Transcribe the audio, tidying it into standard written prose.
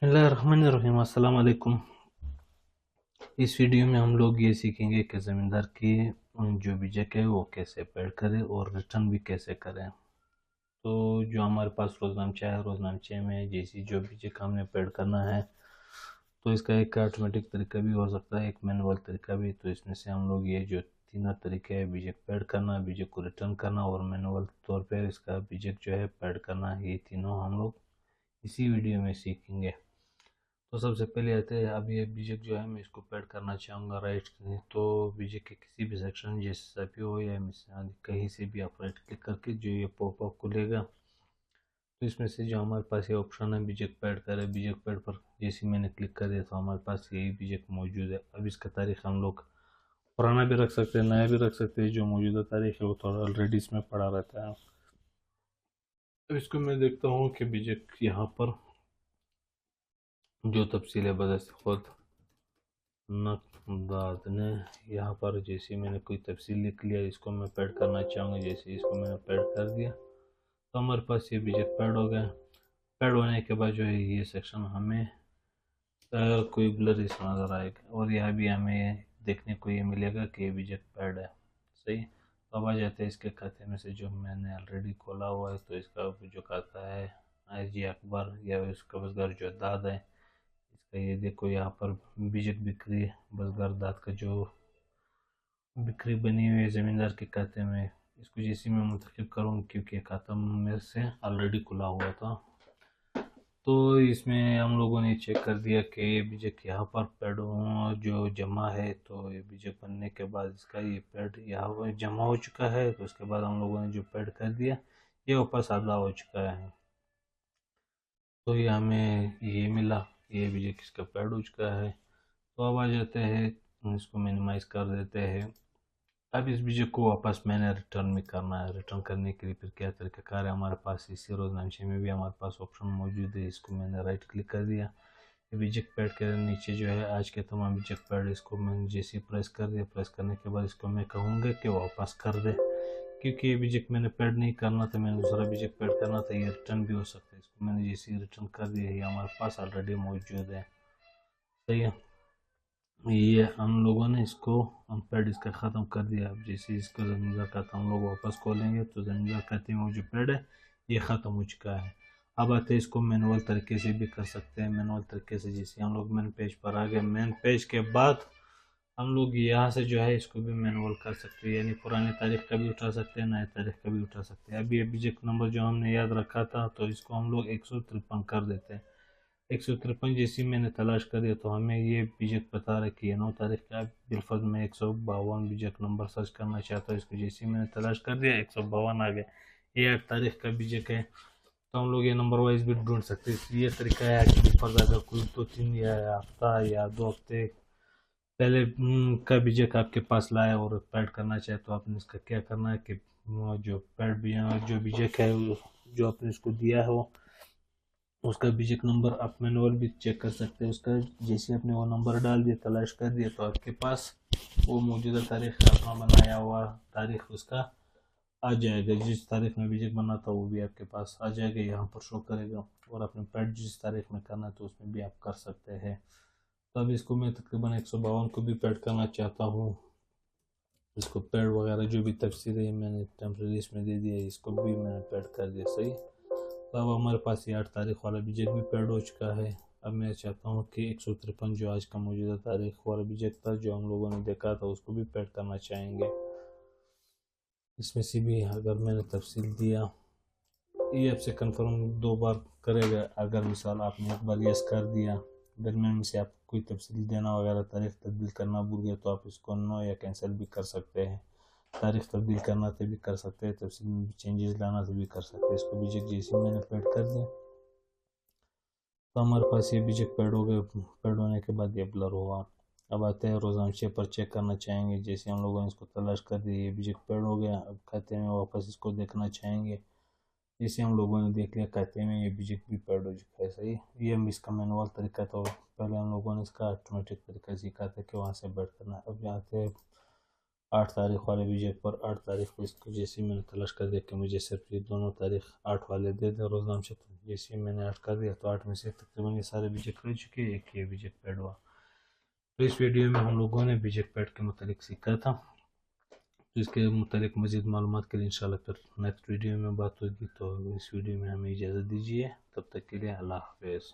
बिस्मिल्लाहिर्रहमानिर्रहीम। अस्सलाम वालेकुम। इस वीडियो में हम लोग ये सीखेंगे कि ज़मींदार की जो बीजक है वो कैसे पेड़ करें और रिटर्न भी कैसे करें। तो जो हमारे पास रोज़नामचा है, रोज़नामचे में जैसी जो बीजक हमने पेड़ करना है, तो इसका एक ऑटोमेटिक तरीका भी हो सकता है, एक मैनुअल तरीका भी। तो इसमें से हम लोग ये जो तीनों तरीके हैं, बीजक पेड़ करना, बीजक को रिटर्न करना और मैनुअल तौर पर इसका बीजक जो है पेड़ करना, ये तीनों हम लोग इसी वीडियो में सीखेंगे। तो सबसे पहले आते हैं, अब ये बीजक जो है मैं इसको पेड करना चाहूँगा राइट। तो बीजक के किसी भी सेक्शन जैसा भी हो या मिसाल कहीं से भी आप राइट क्लिक करके जो ये पॉपअप खुलेगा, तो इसमें से जो हमारे पास ये ऑप्शन है बीजक पेड करे, बीजक पेड पर जैसे मैंने क्लिक कर दिया तो हमारे पास यही बीजक मौजूद है। अब इसका तारीख हम लोग पुराना भी रख सकते हैं, नया भी रख सकते हैं। जो मौजूदा तारीख है वो थोड़ा ऑलरेडी इसमें पड़ा रहता है। अब इसको मैं देखता हूँ कि बीजक यहाँ पर जो तफसील है बदस्त खुद नकदाद ने यहाँ पर जैसे मैंने कोई तफसील लिख लिया, इसको मैं पेड करना चाहूँगा। जैसे इसको मैंने पेड कर दिया तो हमारे पास ये बीजक पेड हो गया। पेड होने के बाद जो है ये सेक्शन हमें कोई ब्लर सा नज़र आएगा और यहाँ भी हमें देखने को ये मिलेगा कि ये बीजक पेड है। सही। तो अब आ जाते हैं इसके खाते में से जो मैंने ऑलरेडी खोला हुआ है। तो इसका जो खाता है IG अकबर या उसका बसगर जो दाद है, इसका ये देखो यहाँ पर बीजक बिक्री बसगर दाद का जो बिक्री बनी हुई है ज़मींदार के खाते में, इसको जैसे मैं मुंतखब करूँ क्योंकि खाता मेरे से ऑलरेडी खुला हुआ था। तो इसमें हम लोगों ने चेक कर दिया कि ये बीजक यहाँ पर पेड जो जमा है। तो ये बीजक बनने के बाद इसका ये पेड यहाँ पर जमा हो चुका है। तो उसके बाद हम लोगों ने जो पेड कर दिया ये वापस अदा हो चुका है। तो ये हमें ये मिला, ये बीजक इसका पेड हो चुका है। तो अब आ जाते हैं, इसको मिनिमाइज कर देते हैं। अब इस बीजक को वापस मैंने रिटर्न भी करना है। रिटर्न करने के लिए फिर क्या तरीकाकार है, हमारे पास इसी रोजनामचे में भी हमारे पास ऑप्शन मौजूद है। इसको मैंने राइट क्लिक कर दिया, बीजक पैड के नीचे जो है आज के तमाम बीजक पैड, इसको मैंने जैसे प्रेस कर दिया। प्रेस करने के बाद इसको मैं कहूँगा कि वापस कर दे, क्योंकि ये बीजक मैंने पैड नहीं करना था, मैंने दूसरा बीजक पैड करना था। ये रिटर्न भी हो सकता है। इसको मैंने जैसे रिटर्न कर दिया, ये हमारे पास ऑलरेडी मौजूद है। सही है। ये हम लोगों ने इसको पैड इसका ख़त्म कर दिया। अब जैसे इसको ज़मींदार खाता हम लोग वापस खोलेंगे तो ज़मींदार खाते में जो पैड है ये ख़त्म हो चुका है। अब आते हैं, इसको मैनुअल तरीके से भी कर सकते हैं। मैनुअल तरीके से जैसे हम लोग मेन पेज पर आ गए, मेन पेज के बाद हम लोग यहाँ से जो है इसको भी मैनुअल कर सकते हैं, यानी पुरानी तारीख का भी उठा सकते हैं, नए तारीख का भी उठा सकते हैं। अभी ये बीजक नंबर जो हमने याद रखा था तो इसको हम लोग 153 कर देते हैं। 153 जैसी मैंने तलाश करी तो हमें ये बीजक बता रहा है कि 9 तारीख का। बिलफर्ज में 152 बीजक नंबर सर्च करना चाहता हूँ। इसको जैसे मैंने तलाश कर दिया 152 आ गया। ये 8 तारीख का बीजक है। तो हम लोग ये नंबर वाइज भी ढूंढ सकते हैं। ये तरीका है कि बिलफर्ज अगर कोई 2-3 या हफ्ता या 2 हफ्ते पहले का बीजक आपके पास लाया और पैड करना चाहे तो आपने इसका क्या करना है कि जो पैड जो बीजक है जो आपने इसको दिया है उसका बीजक नंबर आप मैनुअल भी चेक कर सकते हैं। उसका जैसे आपने वो नंबर डाल दिया, तलाश कर दिया, तो आपके पास वो मौजूदा तारीख का अपना बनाया हुआ तारीख उसका आ जाएगा। जिस तारीख में बीजक बना था वो भी आपके पास आ जाएगा, यहाँ पर शो करेगा। और अपने पैड जिस तारीख में करना है तो उसमें भी आप कर सकते हैं। तो अब इसको मैं तकरीबन 152 को भी पैड करना चाहता हूँ। इसको पैड वगैरह जो भी तफसीर है मैंने टेम्प्रेरी इसमें दे दिया, इसको भी मैंने पैड कर दिया। सही। तो अब हमारे पास ये 8 तारीख वाला बीजक भी पेड हो चुका है। अब मैं चाहता हूँ कि 153 जो आज का मौजूदा तारीख वाला बीजक था जो हम लोगों ने देखा था उसको भी पेड करना चाहेंगे। इसमें से भी अगर मैंने तफसील दिया, ये आपसे कंफर्म 2 बार करेगा। अगर मिसाल आपने एक बार यस कर दिया, दरमियान में से आप कोई तफसील देना वगैरह तारीख तब्दील करना भूल गए तो आप इसको नो या कैंसिल भी कर सकते हैं। तारीख तब्दील करना तो भी कर सकते हैं, तफसील में चेंजेस लाना तो भी कर सकते हैं। इसको बीजक जैसे मैंने पेड कर दिया तो हमारे पास ये बीजक पेड हो गए। पेड होने के बाद ये ब्लर हुआ। अब आते हैं रोजाना पर चेक करना चाहेंगे। जैसे हम लोगों ने इसको तलाश कर दिया, ये बीजक पेड हो गया। अब खाते में वापस इसको देखना चाहेंगे। जैसे हम लोगों ने देख लिया खाते में ये बीजक भी पेड हो चुका है। सही। ये हम इसका मैनुअल तरीका था, पहले हम लोगों ने इसका ऑटोमेटिक तरीका सीखा था कि वहाँ से बेड करना। अब आते हैं 8 तारीख वाले बीजेक पर 8 तारीख को इसको जैसे ही मैंने तलाश कर दिया कि मुझे सिर्फ ये दोनों तारीख 8 वाले दे दे रोज़नाम से, तो जैसे ही मैंने 8 कर दिया तो 8 में से तकरीबन ये सारे बीजेक रह चुके हैं, एक ये बीजेक पैड हुआ। तो इस वीडियो में हम लोगों ने बीजेक पैड के मुतालिक सीखा था, तो इसके मुतालिक मज़ीद मालूमात के लिए इंशाल्लाह फिर नेक्स्ट वीडियो में बात होगी। तो इस वीडियो में हमें इजाज़त दीजिए, तब तक के लिए अल्लाह हाफ़िज़।